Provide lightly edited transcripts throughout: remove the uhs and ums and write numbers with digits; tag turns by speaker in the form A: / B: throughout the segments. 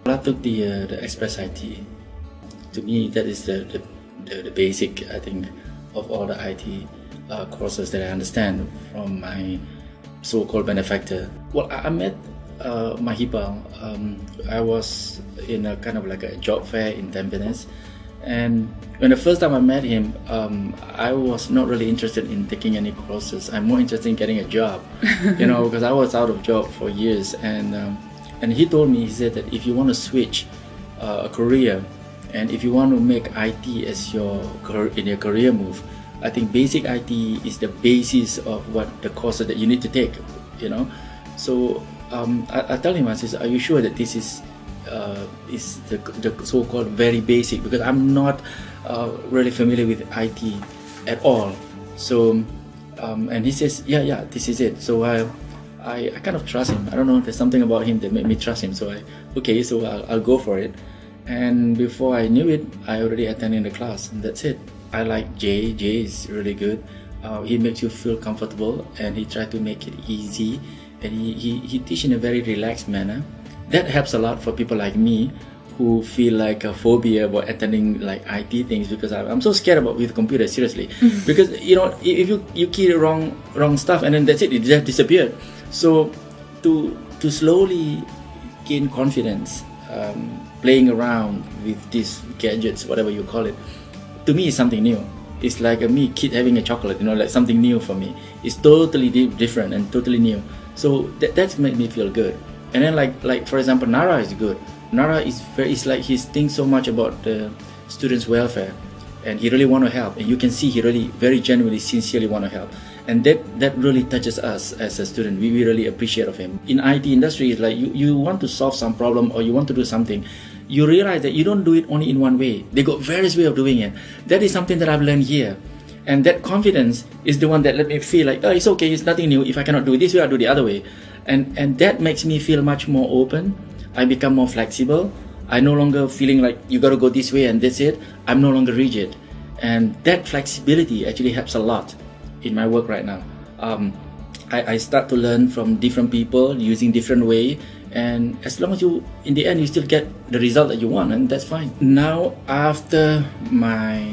A: Well, I took the Express IT. To me, that is the basic, I think, of all the IT courses that I understand from my so-called benefactor. Well, I met Mahipal. I was in a kind of like a job fair in Tampines, and when the first time I met him, I was not really interested in taking any courses. I'm more interested in getting a job, because I was out of job for years, and he told me, he said that if you want to switch a career, and if you want to make IT as your career move, I think basic IT is the basis of what the courses that you need to take, So I tell him, I says, are you sure that this is the so-called very basic? Because I'm not really familiar with IT at all. So, and he says, yeah, this is it. So I kind of trust him. I don't know, there's something about him that made me trust him. So I'll go for it. And before I knew it, I already attended the class, and that's it. I like Jay. Jay is really good. He makes you feel comfortable, and he tries to make it easy, and he teaches in a very relaxed manner. That helps a lot for people like me who feel like a phobia about attending like IT things, because I'm so scared about with computers, seriously. Because if you key the wrong stuff, and then that's it just disappeared. So to slowly gain confidence, playing around with these gadgets, whatever you call it, to me is something new. It's like me kid having a chocolate, like something new for me. It's totally different and totally new. So that's made me feel good. And then like for example, Nara is good. Nara it's like he thinks so much about the students' welfare, and he really want to help. And you can see he really very genuinely, sincerely want to help. And that really touches us as a student. We really appreciate of him. In IT industry, it's like you want to solve some problem or you want to do something. You realize that you don't do it only in one way. They got various ways of doing it. That is something that I've learned here. And that confidence is the one that let me feel like, it's okay, it's nothing new. If I cannot do it this way, I'll do the other way. And that makes me feel much more open. I become more flexible. I no longer feeling like you got to go this way and that's it. I'm no longer rigid. And that flexibility actually helps a lot in my work right now. I start to learn from different people using different way. And as long as in the end, you still get the result that you want, and that's fine. Now, after my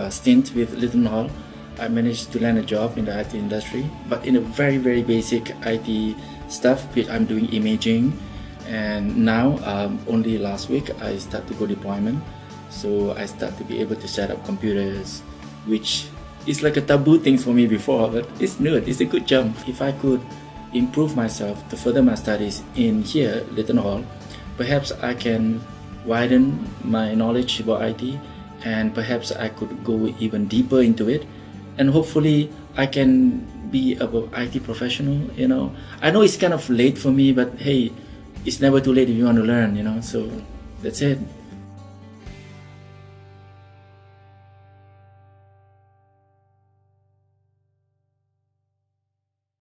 A: stint with Little Hall, I managed to land a job in the IT industry, but in a very, very basic IT stuff, which I'm doing imaging. And now, only last week, I start to go deployment. So I start to be able to set up computers, which is like a taboo thing for me before, but it's new. It's a good jump. If I could improve myself to further my studies in here, Little Hall, perhaps I can widen my knowledge about IT, and perhaps I could go even deeper into it, and hopefully I can be an IT professional. I know it's kind of late for me, but hey, it's never too late if you want to learn. So that's it.